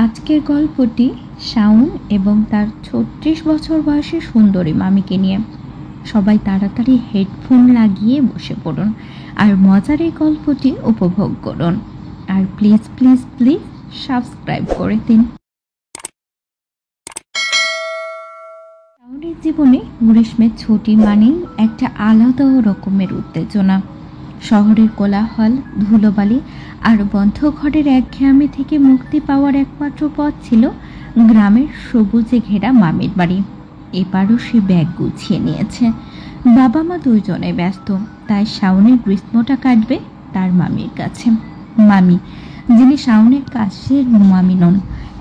আজকের গল্পটি শাওন এবং তার ৩৬ বছর বয়সী সুন্দরী মামিকে নিয়ে। সবাই তাড়াতাড়ি হেডফোন লাগিয়ে বসে পড়ুন আর মজার এই গল্পটি উপভোগ করুন। আর প্লিজ প্লিজ প্লিজ সাবস্ক্রাইব করে দিন। শাওনের জীবনে গ্রীষ্মের ছুটি মানেই একটা আলাদা রকমের উত্তেজনা। শহরের কোলাহল, ধুলোবালি আর বন্ধ ঘরের একঘেয়ামি থেকে মুক্তি পাওয়ার একমাত্র পথ ছিল গ্রামের সবুজে ঘেরা মামির বাড়ি। এবারও সে ব্যাগ গুছিয়ে নিয়েছে। বাবা মা দুইজনে ব্যস্ত, তাই শাওনের গ্রীষ্মটা কাটবে তার মামির কাছে। মামি, যিনি শাওনের কাছের মামি নন,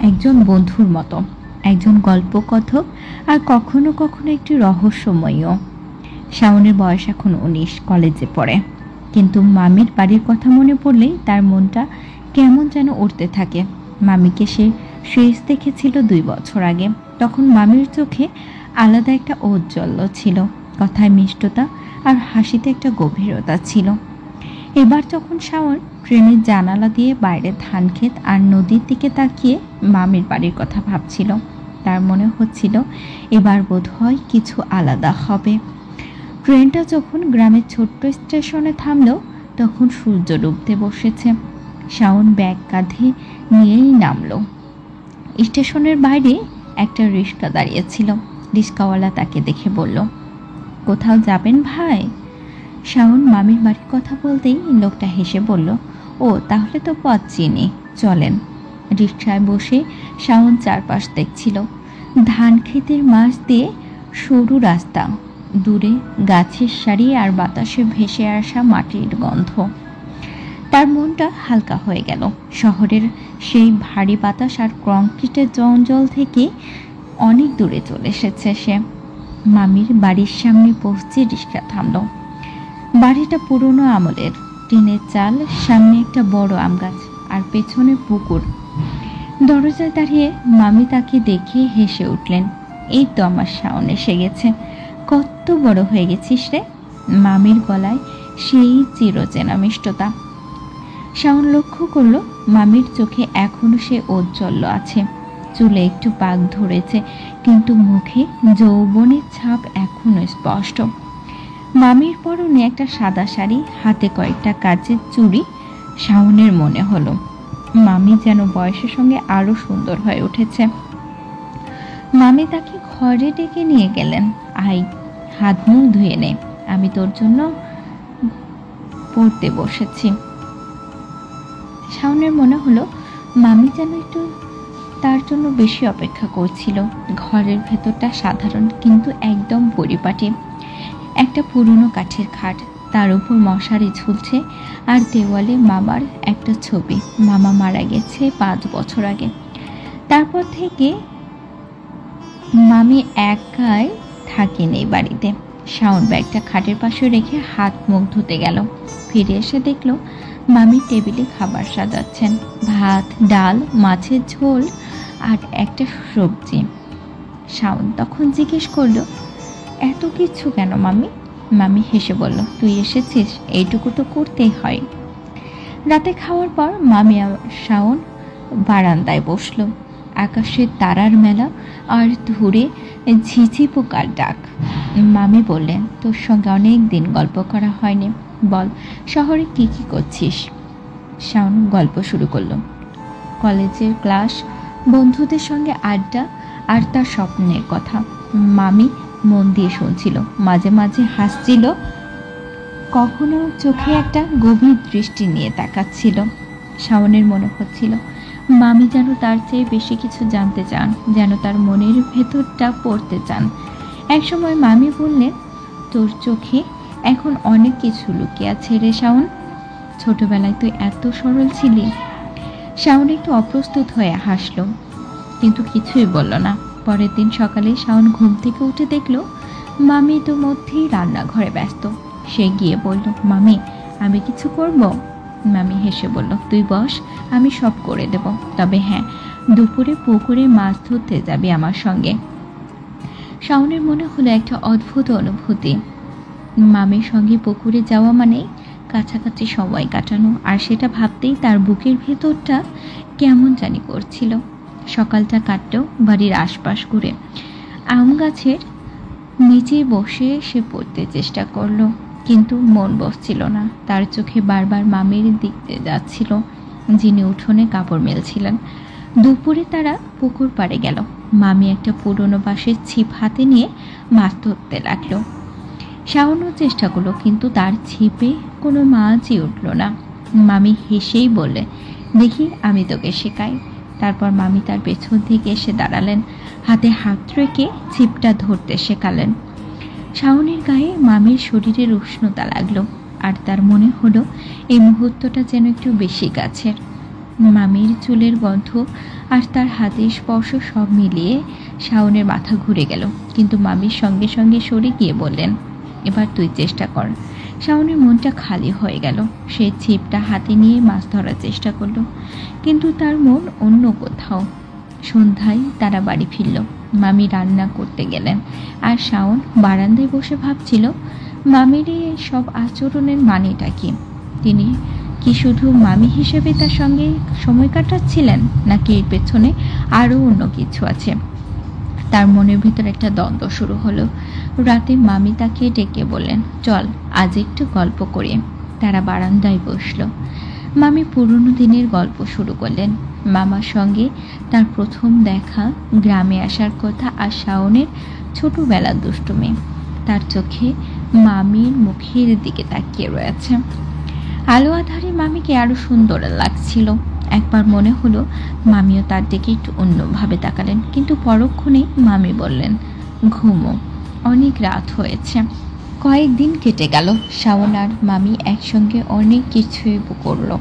একজন বন্ধুর মতো, একজন গল্পকথক আর কখনো কখনো একটি রহস্যময়ও। শাওনের বয়স এখন 19, কলেজে পড়ে, কিন্তু মামির বাড়ির কথা মনে পড়লেই তার মনটা কেমন যেন উঠতে থাকে। মামিকে সে শেষ দেখেছিল 2 বছর আগে। তখন মামির চোখে আলাদা একটা ঔজ্জ্বল্য ছিল, কথায় মিষ্টতা আর হাসিতে একটা গভীরতা ছিল। এবার যখন শাওন ট্রেনের জানালা দিয়ে বাইরে ধানক্ষেত আর নদীর দিকে তাকিয়ে মামির বাড়ির কথা ভাবছিল, তার মনে হচ্ছিল এবার বোধহয় কিছু আলাদা হবে। ট্রেনটা যখন গ্রামের ছোট্ট স্টেশনে থামল, তখন সূর্য ডুবতে বসেছে। শাওন ব্যাগ কাঁধে নিয়েই নামল। স্টেশনের বাইরে একটা রিক্সা দাঁড়িয়েছিল। রিক্সাওয়ালা তাকে দেখে বলল, কোথাও যাবেন ভাই? শাওন মামির বাড়ির কথা বলতেই লোকটা হেসে বলল, ও তাহলে তো পথ চিনি, চলেন। রিক্সায় বসে শাওন চারপাশ দেখছিল। ধান ক্ষেতের মাঝ দিয়ে সরু রাস্তা, দূরে গাছের সারি আর বাতাসে ভেসে আসা মাটির গন্ধ। তার মনটা হালকা হয়ে গেল। শহরের সেই ভারী বাতাস আর কংক্রিটের জঞ্জাল থেকে অনেক দূরে চলে এসেছে সে। মামির বাড়ির সামনে পৌঁছে রিক্সা থামল। বাড়িটা পুরনো আমলের, টিনের চাল, সামনে একটা বড় আম গাছ আর পেছনে পুকুর। দরজায় দাঁড়িয়ে মামি তাকে দেখে হেসে উঠলেন, এই তো আমার শাওন এসে গেছে। কত বড় হয়ে গেছিস রে। মামির গলায় সেই চিরচেনা মিষ্টতা। শাওন লক্ষ্য করল মামির চোখে এখনো সে ঔজ্জ্বল্য আছে। চুলে একটু পাক ধরেছে, কিন্তু মুখে যৌবনের ছাপ এখনো স্পষ্ট। মামির পরনে একটা সাদা শাড়ি, হাতে কয়েকটা কাচের চুড়ি। শাওনের মনে হলো মামি যেন বয়সের সঙ্গে আরো সুন্দর হয়ে উঠেছে। মামি তাকে ঘরে ডেকে নিয়ে গেলেন, আই, হাত মুখ ধুয়ে নে, আমি তোর জন্য পড়তে বসেছি। শাওনের মনে হলো মামি যেন একটু তার জন্য বেশি অপেক্ষা করছিল। ঘরের ভেতরটা সাধারণ কিন্তু একদম পরিপাটি। একটা পুরনো কাঠের খাট, তার উপর মশারি ঝুলছে আর দেওয়ালে মামার একটা ছবি। মামা মারা গেছে 5 বছর আগে। তারপর থেকে মামি একাই থাকেন এই বাড়িতে। শাওন ব্যাগটা খাটের পাশে রেখে হাত মুখ ধুতে গেল। ফিরে এসে দেখলো মামি টেবিলে খাবার সাজাচ্ছেন, ভাত, ডাল, মাছের ঝোল আর একটা সবজি। শাওন তখন জিজ্ঞেস করলো, এত কিছু কেন মামি? মামি হেসে বলল, তুই এসেছিস, এইটুকু তো করতেই হয়। রাতে খাওয়ার পর মামি আর শাওন বারান্দায় বসলো। আকাশের তারার মেলা আর দূরে ঝিঝি পোকার ডাক। মামি বললেন, তোর সঙ্গে অনেক দিন গল্প করা হয়নি, বল শহরে কি কি করছিস? শাওন গল্প শুরু করলো। কলেজের ক্লাস, বন্ধুদের সঙ্গে আড্ডা আর তার স্বপ্নের কথা। মামি মন দিয়ে শুনছিল, মাঝে মাঝে হাসছিল, কখনো চোখে একটা গভীর দৃষ্টি নিয়ে তাকাচ্ছিল। শাওনের মনে হচ্ছিল মামি যেন তার চেয়ে বেশি কিছু জানতে চান, যেন তার মনের ভেতরটা পড়তে চান। একসময় মামি বললেন, তোর চোখে এখন অনেক কিছু লুকিয়ে আছে রে শাওন। ছোটবেলায় তুই এত সরল ছিলি। শাওন একটু অপ্রস্তুত হয়ে হাসল, কিন্তু কিছুই বলল না। পরের দিন সকালে শাওন ঘুম থেকে উঠে দেখল মামি ইতিমধ্যেই রান্নাঘরে ব্যস্ত। সে গিয়ে বলল, মামি, আমি কিছু করব? মামি হেসে বলল, তুই বস, আমি সব করে দেব, তবে হ্যাঁ, দুপুরে পুকুরে মাছ ধরতে যাবি আমার সঙ্গে। শাওনের মনে হলো একটা অদ্ভুত অনুভূতি। মামির সঙ্গে পুকুরে যাওয়া মানে কাছাকাছি সময় কাটানো, আর সেটা ভাবতেই তার বুকের ভেতরটা কেমন জানি করছিল। সকালটা কাটলো বাড়ির আশপাশ ঘুরে। আম গাছের নিচে বসে সে পড়তে চেষ্টা করলো, কিন্তু মন বসছিল না। তার চোখে বারবার মামির দিকে যাচ্ছিল, যিনি উঠোনে কাপড় মেলছিলেন। দুপুরে তারা পুকুর পাড়ে গেল। মামি একটা পুরনো বাঁশের ছিপ হাতে নিয়ে মাছ ধরতে লাগলো। শাওনও চেষ্টা করলো, কিন্তু তার ছিপে কোনো মাছই উঠল না। মামি হেসেই বললে, দেখি আমি তোকে শেখাই। তারপর মামি তার পেছন থেকে এসে দাঁড়ালেন, হাতে হাত রেখে ছিপটা ধরতে শেখালেন। শাওনের গায়ে মামির শরীরের উষ্ণতা লাগলো, আর তার মনে হলো এই মুহূর্তটা যেন একটু বেশি গাছের। মামির চুলের গন্ধ আর তার হাতের স্পর্শ সব মিলিয়ে শাওনের মাথা ঘুরে গেল, কিন্তু মামির সঙ্গে সঙ্গে সরে গিয়ে বললেন, এবার তুই চেষ্টা কর। শাওনের মনটা খালি হয়ে গেল। সে ছিপটা হাতে নিয়ে মাছ ধরার চেষ্টা করলো, কিন্তু তার মন অন্য কোথাও। সন্ধ্যায় তারা বাড়ি ফিরল। মামি রান্না করতে গেলেন, আর শাওন বারান্দায় বসে ভাবছিল মামির এই সব আচরণের মানেটা কি। তিনি কি শুধু মামি হিসেবে তার সঙ্গে সময় কাটাচ্ছিলেন, নাকি এর পেছনে আরও অন্য কিছু আছে। তার মনের ভিতর একটা দ্বন্দ্ব শুরু হলো। রাতে মামি তাকে ডেকে বললেন, চল আজ একটু গল্প করি। তারা বারান্দায় বসলো। মামি পুরনো দিনের গল্প শুরু করলেন। মামার সঙ্গে তার প্রথম দেখা, গ্রামে আসার কথা, আর শাওনের ছোটবেলার দুষ্টুমি। তার চোখে মামির মুখের দিকে তাকিয়ে রয়েছে। আলো আধারে মামিকে আরো সুন্দর লাগছিল। একবার মনে হলো মামিও তার দিকে একটু অন্যভাবে তাকালেন, কিন্তু পরক্ষণেই মামি বললেন, ঘুমো, অনেক রাত হয়েছে। কয়েকদিন কেটে গেল। শাওন আর মামি একসঙ্গে অনেক কিছুই করলো।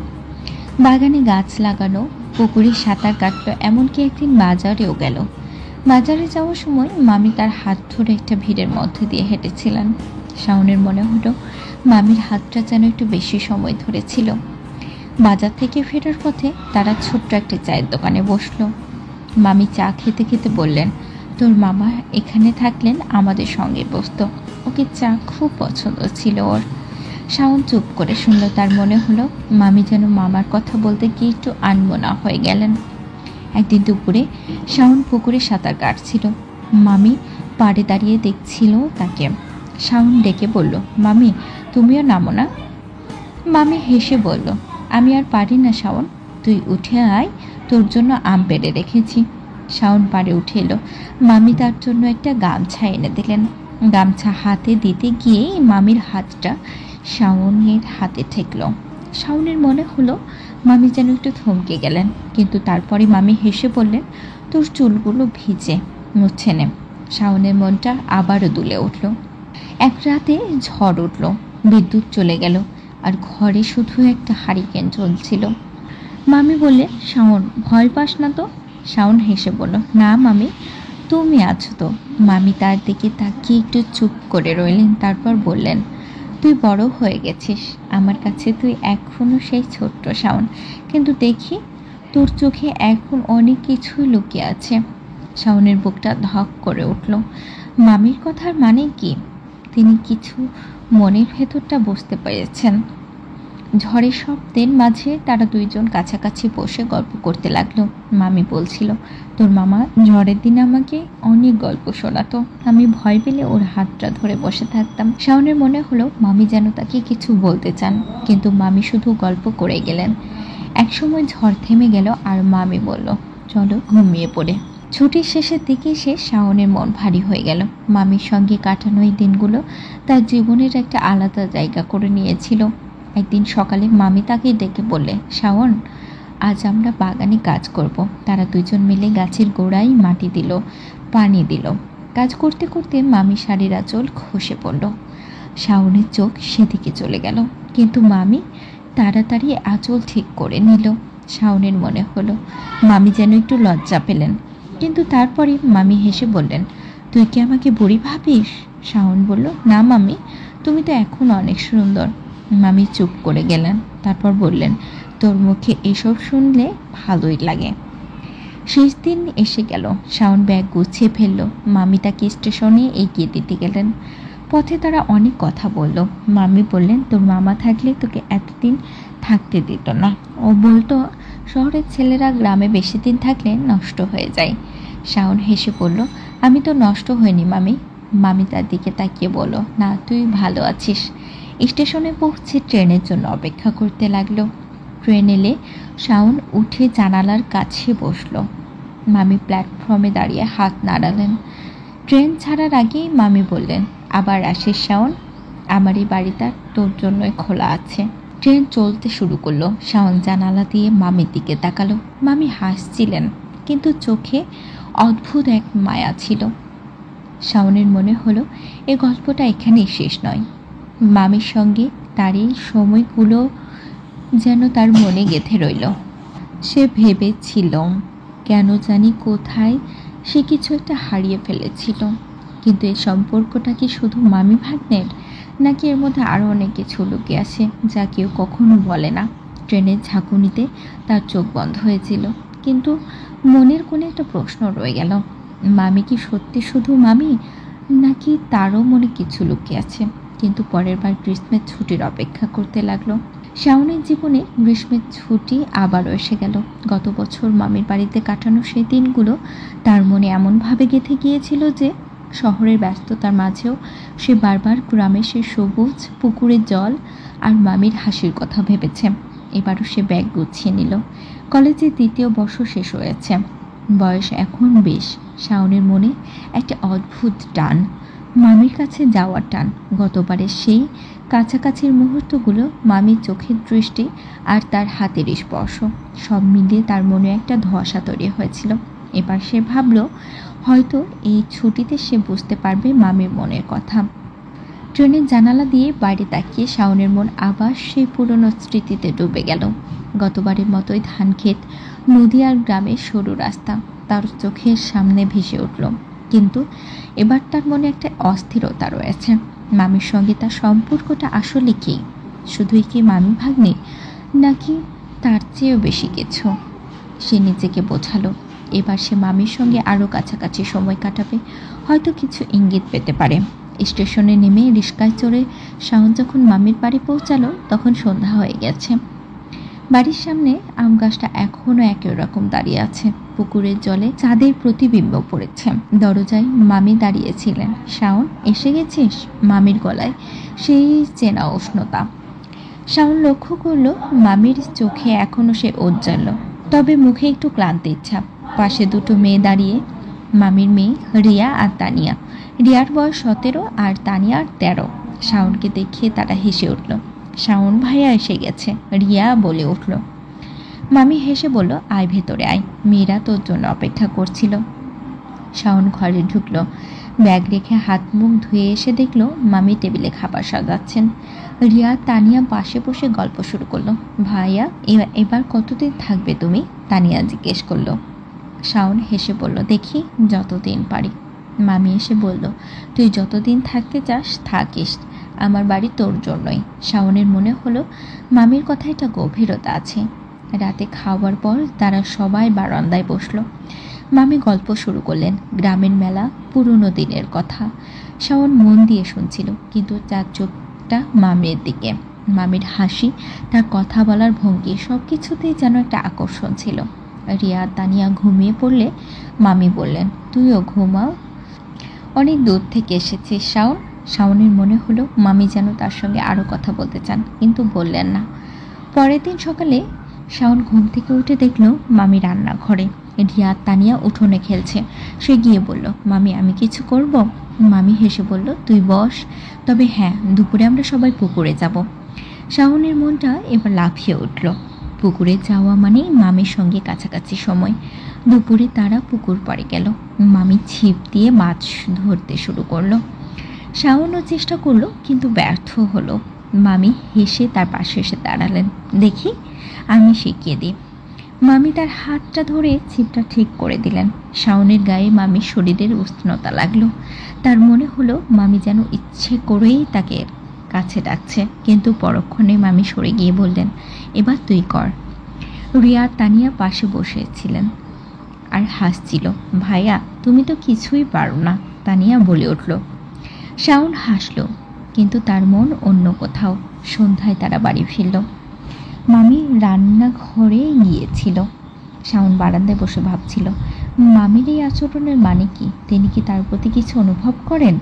বাগানে গাছ লাগানো, পুকুরে সাঁতার কাটলো, এমনকি একদিন বাজারেও গেল। বাজারে যাওয়ার সময় মামি তার হাত ধরে একটা ভিড়ের মধ্যে দিয়ে হেঁটেছিলেন। শাওনের মনে হলো মামির হাতটা যেন একটু বেশি সময় ধরেছিল। বাজার থেকে ফেরার পথে তারা ছোট্ট একটা চায়ের দোকানে বসলো। মামি চা খেতে খেতে বললেন, তোর মামা এখানে থাকলেন আমাদের সঙ্গে বসতো, ওকে চা খুব পছন্দ ছিল ওর। শাওন চুপ করে শুনল। তার মনে হলো মামি যেন মামার কথা বলতে গিয়ে একটু আনমনা হয়ে গেলেন। একদিন দুপুরে শাওন পুকুরে সাঁতার কাটছিল। মামি পাড়ে দাঁড়িয়ে দেখছিল তাকে। শাওন ডেকে বলল, মামি তুমিও নামো না। মামি হেসে বলল, আমি আর পারি না শাওন, তুই উঠে আয়, তোর জন্য আম পেড়ে রেখেছি। শাওন পাড়ে উঠে এলো। মামি তার জন্য একটা গামছা এনে দিলেন। গামছা হাতে দিতে গিয়েই মামির হাতটা শাওনের হাতে ঠেকল। শাওনের মনে হলো মামি যেন একটু থমকে গেলেন, কিন্তু তারপরে মামি হেসে বললেন, তোর চুলগুলো ভিজে, মুছে নে। শাওনের মনটা আবারও দুলে উঠল। এক রাতে ঝড় উঠল, বিদ্যুৎ চলে গেল, আর ঘরে শুধু একটা হারিকেন চলছিল। মামি বললে, শাওন ভয় পাস না তো? শাওন হেসে বলল, না মামি, তুমি আছো তো। মামি তার দিকে তাকিয়ে একটু চুপ করে রইলেন, তারপর বললেন, তুই বড় হয়ে গেছিস, আমার কাছে তুই এখনো সেই ছোট্ট শাওন, কিন্তু দেখি তোর চোখে এখন অনেক কিছুই লুকিয়ে আছে। শাওনের বুকটা ধক করে উঠল। মামির কথার মানে কি? তিনি কিছু মনের ভেতরটা বুঝতে পেরেছেন। ঝড়ের শব্দের মাঝে তারা দুইজন কাছাকাছি বসে গল্প করতে লাগলো। মামি বলছিল, তোর মামা ঝড়ের দিনে আমাকে অনেক গল্প শোনাতো, আমি ভয় পেলে ওর হাতটা ধরে বসে থাকতাম। শাওনের মনে হলো মামি যেন তাকে কিছু বলতে চান, কিন্তু মামি শুধু গল্প করে গেলেন। একসময় ঝড় থেমে গেল, আর মামি বলল, চলো ঘুমিয়ে পড়ে। ছুটির শেষের দিকে সে শাওনের মন ভারী হয়ে গেল। মামির সঙ্গে কাটানো এই দিনগুলো তার জীবনের একটা আলাদা জায়গা করে নিয়েছিল। একদিন সকালে মামি তাকে ডেকে বললে, শাওন আজ আমরা বাগানে কাজ করব। তারা দুজন মিলে গাছের গোড়ায় মাটি দিল, পানি দিল। কাজ করতে করতে মামি শাড়ির আঁচল খসে পড়ল। শাওনের চোখ সেদিকে চলে গেল, কিন্তু মামি তাড়াতাড়ি আঁচল ঠিক করে নিল। শাওনের মনে হলো মামি যেন একটু লজ্জা পেলেন, কিন্তু তারপরে মামি হেসে বললেন, তুই কি আমাকে বুড়ি ভাবিস? শাওন বলল, না মামি, তুমি তো এখন অনেক সুন্দর। মামি চুপ করে গেলেন, তারপর বললেন, তোর মুখে এসব শুনলে ভালোই লাগে। শেষ দিন এসে গেল। শাওন ব্যাগ গুছিয়ে ফেলল। মামি তাকে স্টেশনে এগিয়ে দিতে গেলেন। পথে তারা অনেক কথা বলল। মামি বললেন, তোর মামা থাকলে তোকে এতদিন থাকতে দিত না। ও বলতো শহরের ছেলেরা গ্রামে বেশি দিন থাকলে নষ্ট হয়ে যায়। শাওন হেসে বলল, আমি তো নষ্ট হইনি মামি। মামি তার দিকে তাকিয়ে বলল, না তুই ভালো আছিস। স্টেশনে পৌঁছে ট্রেনের জন্য অপেক্ষা করতে লাগলো। ট্রেন এলে শাওন উঠে জানালার কাছে বসলো। মামি প্ল্যাটফর্মে দাঁড়িয়ে হাত নাড়ালেন। ট্রেন ছাড়ার আগেই মামি বললেন, আবার আসিস শাওন, আমার এই বাড়িটা তোর জন্যই খোলা আছে। ট্রেন চলতে শুরু করলো। শাওন জানালা দিয়ে মামির দিকে তাকালো। মামি হাসছিলেন, কিন্তু চোখে অদ্ভুত এক মায়া ছিল। শাওনের মনে হলো এ গল্পটা এখানেই শেষ নয়। মামির সঙ্গে তার এই সময়গুলো যেন তার মনে গেঁথে রইল। সে ভেবেছিল কেন জানি কোথায় সে কিছু একটা হারিয়ে ফেলেছিল, কিন্তু এই সম্পর্কটা কি শুধু মামি ভাগ্নের, নাকি এর মধ্যে আরও অনেক কিছু লুকিয়ে আছে যা কেউ কখনো বলে না। ট্রেনের ঝাঁকুনিতে তার চোখ বন্ধ হয়েছিল, কিন্তু মনের কোণে একটা প্রশ্ন রয়ে গেল, মামি কি সত্যি শুধু মামি, নাকি তারও মনে কিছু লুকিয়ে আছে। কিন্তু পরের বার গ্রীষ্মের ছুটির অপেক্ষা করতে লাগলো। শাওনের জীবনে গ্রীষ্মের ছুটি আবারও এসে গেল। গত বছর মামির বাড়িতে কাটানো সেই দিনগুলো তার মনে এমনভাবে গেঁথে গিয়েছিল যে শহরের ব্যস্ততার মাঝেও সে বারবার গ্রামের সে সবুজ পুকুরের জল আর মামির হাসির কথা ভেবেছে। এবারও সে ব্যাগ গুছিয়ে নিল। কলেজের ২য় বর্ষ শেষ হয়েছে। বয়স এখন বেশ। শাওনের মনে একটা অদ্ভুত টান, মামির কাছে যাওয়ার টান। গতবারের সেই কাছাকাছির মুহূর্তগুলো, মামির চোখের দৃষ্টি আর তার হাতের স্পর্শ, সব মিলিয়ে তার মনে একটা ধোঁয়াশা তৈরি হয়েছিল। এবার সে ভাবল, হয়তো এই ছুটিতে সে বুঝতে পারবে মামির মনের কথা। ট্রেনের জানালা দিয়ে বাইরে তাকিয়ে শাওনের মন আবার সেই পুরনো স্মৃতিতে ডুবে গেল। গতবারের মতোই ধানক্ষেত, নদী আর গ্রামের সরু রাস্তা তার চোখের সামনে ভেসে উঠল। কিন্তু এবার তার মনে একটা অস্থিরতা রয়েছে। মামির সঙ্গে তার সম্পর্কটা আসলে কি? শুধুই কি মামি ভাগ্নে, নাকি তার চেয়েও বেশি কিছু? সে নিজেকে বোঝালো, এবার সে মামির সঙ্গে আরও কাছাকাছি সময় কাটাবে, হয়তো কিছু ইঙ্গিত পেতে পারে। স্টেশনে নেমে রিক্সায় চড়ে শাওন যখন মামির বাড়ি পৌঁছালো, তখন সন্ধ্যা হয়ে গেছে। বাড়ির সামনে আম গাছটা এখনো একই রকম দাঁড়িয়ে আছে। পুকুরের জলে চাঁদের প্রতিবিম্ব পড়েছে। দরজায় মামি দাঁড়িয়েছিলেন। শাওন, এসে গেছিস? মামির গলায় সেই চেনা উষ্ণতা। শাওন লক্ষ্য করলো মামির চোখে এখনো সে ঔজ্জ্বল্য, তবে মুখে একটু ক্লান্তির ইচ্ছা। পাশে দুটো মেয়ে দাঁড়িয়ে, মামির মেয়ে রিয়া আর তানিয়া। রিয়ার বয়স 17 আর তানিয়ার 13। শাওনকে দেখে তারা হেসে উঠল। শাওন ভাইয়া এসে গেছে, রিয়া বলে উঠল। মামি হেসে বলল, আয় ভেতরে আয়, মেয়েরা তোর জন্য অপেক্ষা করছিল। শাওন ঘরে ঢুকলো। ব্যাগ রেখে হাত মুখ ধুয়ে এসে দেখলো মামি টেবিলে খাবার সাজাচ্ছেন। রিয়া তানিয়া পাশে বসে গল্প শুরু করলো। ভাইয়া, এবার কতদিন থাকবে তুমি? তানিয়া জিজ্ঞেস করলো। শাওন হেসে বলল, দেখি যতদিন পারি। মামি এসে বলল, তুই যতদিন থাকতে চাস থাকিস, আমার বাড়ি তোর জন্যই। শাওনের মনে হলো মামির কথায় একটা গভীরতা আছে। রাতে খাওয়ার পর তারা সবাই বারান্দায় বসলো। মামি গল্প শুরু করলেন, গ্রামের মেলা, পুরনো দিনের কথা। শাওন মন দিয়ে শুনছিল, কিন্তু তার চোখটা মামির দিকে। মামির হাসি, তার কথা বলার ভঙ্গি, সব কিছুতেই যেন একটা আকর্ষণ ছিল। রিয়া তানিয়া ঘুমিয়ে পড়লে মামি বললেন, তুইও ঘুমাও, অনেক দূর থেকে এসেছিস শাওন। শাওনের মনে হলো মামি যেন তার সঙ্গে আরও কথা বলতে চান, কিন্তু বললেন না। পরের দিন সকালে শাওন ঘুম থেকে উঠে দেখলো মামি রান্নাঘরে, রিয়া তানিয়া উঠোনে খেলছে। সে গিয়ে বলল, মামি আমি কিছু করব? মামি হেসে বলল, তুই বস, তবে হ্যাঁ, দুপুরে আমরা সবাই পুকুরে যাব। শাওনের মনটা এবার লাফিয়ে উঠল। পুকুরে যাওয়া মানেই মামির সঙ্গে কাছাকাছি সময়। দুপুরে তারা পুকুর পাড়ে গেল। মামি ছিপ দিয়ে মাছ ধরতে শুরু করলো। শাওনও চেষ্টা করলো, কিন্তু ব্যর্থ হলো। মামি হেসে তার পাশে এসে দাঁড়ালেন। দেখি, আমি শিখিয়ে দিই। মামি তার হাতটা ধরে ছিপটা ঠিক করে দিলেন। শাওনের গায়ে মামির শরীরের উষ্ণতা লাগলো। তার মনে হলো মামি যেন ইচ্ছে করেই তাকে কাছে ডাকছে, কিন্তু পরক্ষণে মামি সরে গিয়ে বললেন, এবার তুই কর। রিয়া তানিয়া পাশে বসেছিলেন আর হাসছিল। ভাইয়া, তুমি তো কিছুই পারো না, তানিয়া বলে উঠল। শাওন হাসল, কিন্তু তার মন অন্য কোথাও। সন্ধ্যায় তারা বাড়ি ফিরল। মামি রান্নাঘরে গিয়েছিল। শাওন বারান্দায় বসে ভাবছিল, মামির এই আচরণের মানে কি? তিনি কি তার প্রতি কিছু অনুভব করেন?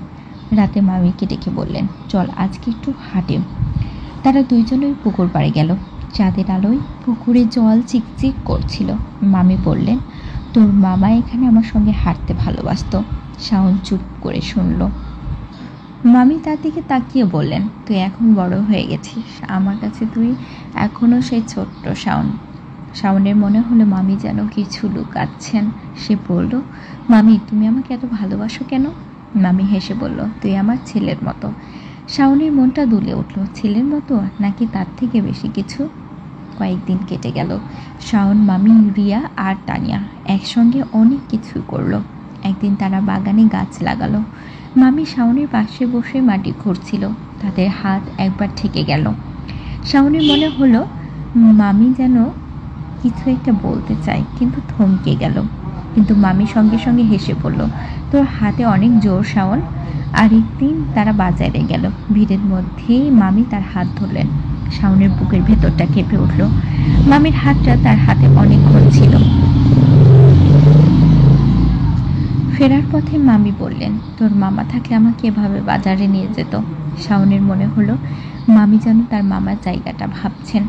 রাতে মামিকে ডেকে বললেন, চল আজকে একটু হাঁটে। তারা দুইজনে পুকুর পাড়ে গেল। চাঁদের আলোয় পুকুরে জল চিকচিক করছিল। মামি বললেন, তোর মামা এখানে আমার সঙ্গে হাঁটতে ভালোবাসতো। শাওন চুপ করে শুনল। মামি তার দিকে তাকিয়ে বললেন, তুই এখন বড় হয়ে গেছিস, আমার কাছে তুই এখনও সেই ছোট্ট শাওন। শাওনের মনে হলো মামি যেন কিছু লুকাচ্ছেন। সে বলল, মামি তুমি আমাকে এত ভালোবাসো কেন? মামি হেসে বলল, তুই আমার ছেলের মতো। শাওনের মনটা দুলে উঠল। ছেলের মতো নাকি তার থেকে বেশি কিছু? কয়েকদিন কেটে গেল। শাওন, মামি, রিয়া আর তানিয়া একসঙ্গে অনেক কিছু করলো। একদিন তারা বাগানে গাছ লাগালো। মামি শাওনের পাশে বসে মাটি খুঁড়ছিল। তাদের হাত একবার ঠেকে গেল। শাওনের মনে হলো মামি যেন কিছু একটা বলতে চায়, কিন্তু থমকে গেল। কিন্তু মামি সঙ্গে সঙ্গে হেসে পড়ল, তোর হাতে অনেক জোর শাওন। আরেকদিন তারা বাজারে গেল। ভিড়ের মধ্যেই মামি তার হাত ধরলেন। শাওনের বুকের ভেতরটা কেঁপে উঠল। মামির হাতটা তার হাতে অনেকক্ষণ ছিল। ফেরার পথে মামি বললেন, তোর মামা থাকলে আমাকে এভাবে বাজারে নিয়ে যেত। শাওনের মনে হলো মামি যেন তার মামার জায়গাটা ভাবছেন।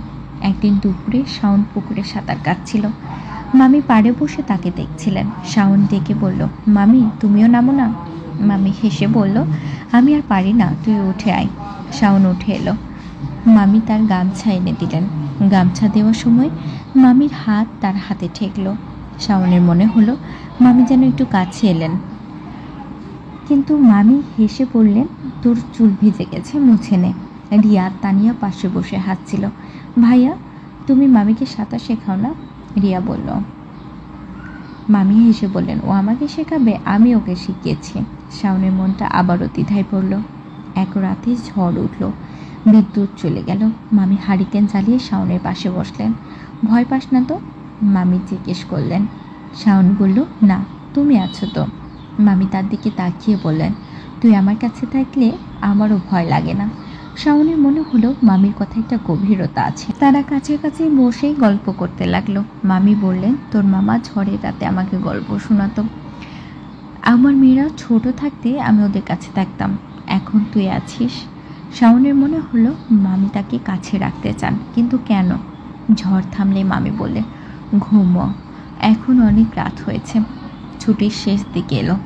একদিন দুপুরে শাওন পুকুরে সাঁতার কাটছিল। মামি পাড়ে বসে তাকে দেখছিলেন। শাওন ডেকে বলল, মামি তুমিও নামো না। মামি হেসে বলল, আমি আর পারি না, তুই উঠে আয়। শাওন উঠে এলো। মামি তার গামছা এনে দিলেন। গামছা দেওয়ার সময় মামির হাত তার হাতে ঠেকলো। শাওনের মনে হলো মামি যেন একটু কাছে এলেন, কিন্তু মামি হেসে বললেন, তোর চুল ভিজে গেছে, মুছে নে। রিয়া তানিয়া পাশে বসে হাসছিল। ভাইয়া তুমি মামিকে সাঁতার শেখাও না? রিয়া বলল। মামি হেসে বললেন, ও আমাকে শেখাবে, আমি ওকে শিখিয়েছি। শাওনের মনটা আবারও দ্বিধায় পড়ল। এক রাতে ঝড় উঠল, বিদ্যুৎ চলে গেল। মামি হারিকেন জ্বালিয়ে শাওনের পাশে বসলেন। ভয় পাস না তো? মামি জিজ্ঞেস করলেন। শাওন বলল, না, তুমি আছো তো। মামি তার দিকে তাকিয়ে বললেন, তুই আমার কাছে থাকলে আমারও ভয় লাগে না। শাওনের মনে হলো মামির কথা একটা গভীরতা আছে। তারা কাছাকাছি বসেই গল্প করতে লাগলো। মামি বললেন, তোর মামা ঝড়ের রাতে আমাকে গল্প শোনাতো। আমার মেয়েরা ছোট থাকতে আমি ওদের কাছে থাকতাম, এখন তুই আছিস। শাওনের মনে হলো মামি তাকে কাছে রাখতে চান, কিন্তু কেন? ঝড় থামলে মামি বললে, ঘুমো, এখন অনেক রাত হয়েছে। ছুটির শেষ দিকে এলো।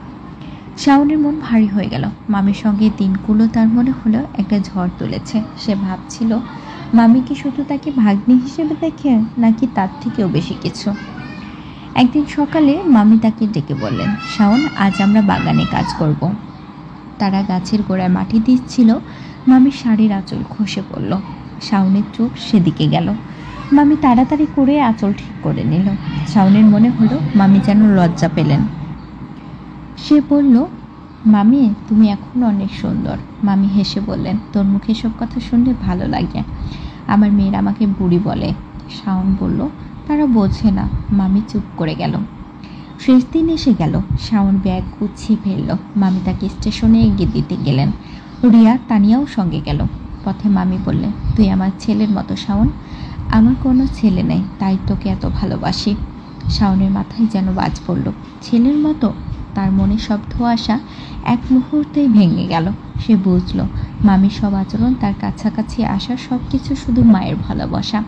শাওনের মন ভারী হয়ে গেল। মামির সঙ্গে দিনগুলো তার মনে হলো একটা ঝড় তুলেছে। সে ভাবছিল, মামি কি শুধু তাকে ভাগ্নি হিসেবে দেখে, নাকি তার থেকেও বেশি কিছু। একদিন সকালে মামি তাকে ডেকে বললেন, শাওন আজ আমরা বাগানে কাজ করব। তারা গাছের গোড়ায় মাটি দিচ্ছিল। মামির শাড়ির আঁচল খসে পড়ল। শাওনের চোখ সেদিকে গেল। মামি তাড়াতাড়ি করে আঁচল ঠিক করে নিল। শাওনের মনে হলো মামি যেন লজ্জা পেলেন। সে বলল, মামি তুমি এখন অনেক সুন্দর। মামি হেসে বললেন, তোর মুখে সব কথা শুনলে ভালো লাগে। আমার মেয়েরা আমাকে বুড়ি বলে। শাওন বলল, তারা বোঝে না। মামি চুপ করে গেল। শেষ দিন এসে গেল। শাওন ব্যাগ গুছিয়ে ফেলল। মামি তাকে স্টেশনে এগিয়ে দিতে গেলেন। রিয়া তানিয়াও সঙ্গে গেল। পথে মামি বললে, তুই আমার ছেলের মতো শাওন। আমার কোনো ছেলে নেই, তাই তোকে এত ভালোবাসি। শাওনের মাথায় যেন বাজ পড়ল। ছেলের মতো? তার মনে সব ধোঁয়াশা এক মুহূর্তেই ভেঙে গেল। সে বুঝল মামির সব আচরণ, তার কাছাকাছি আসা সব কিছু শুধু মায়ের ভালোবাসা।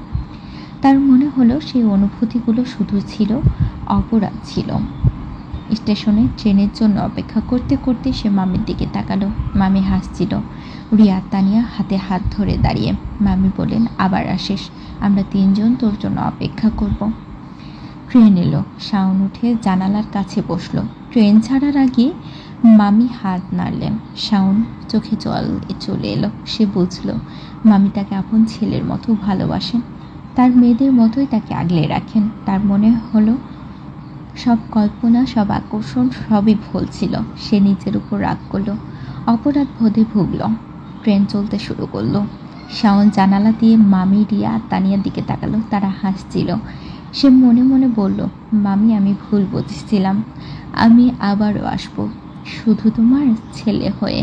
তার মনে হলো সেই অনুভূতিগুলো শুধু ছিল অপরাধ ছিল। স্টেশনে ট্রেনের জন্য অপেক্ষা করতে করতে সে মামির দিকে তাকালো। মামি হাসছিল। রিয়া তানিয়া হাতে হাত ধরে দাঁড়িয়ে। মামি বললেন, আবার আসিস, আমরা তিনজন তোর জন্য অপেক্ষা করব। ট্রেন এলো। শাওন উঠে জানালার কাছে বসলো। ট্রেন ছাড়ার আগে মামি হাত নাড়লেন। শাওন চোখে জল চলে এলো। সে বুঝলো মামি তাকে আপন ছেলের মতো ভালোবাসেন, তার মেয়েদের মতোই তাকে আগলে রাখেন। তার মনে হলো সব কল্পনা, সব আকর্ষণ সবই ভুল ছিল। সে নিজের উপর রাগ করলো, অপরাধ বোধে ভুগল। ট্রেন চলতে শুরু করলো। শাওন জানালা দিয়ে মামি, রিয়া আর তানিয়ার দিকে তাকালো। তারা হাসছিল। সে মনে মনে বলল, মামি আমি ভুল বুঝছিলাম, আমি আবারও আসবো, শুধু তোমার ছেলে হয়ে।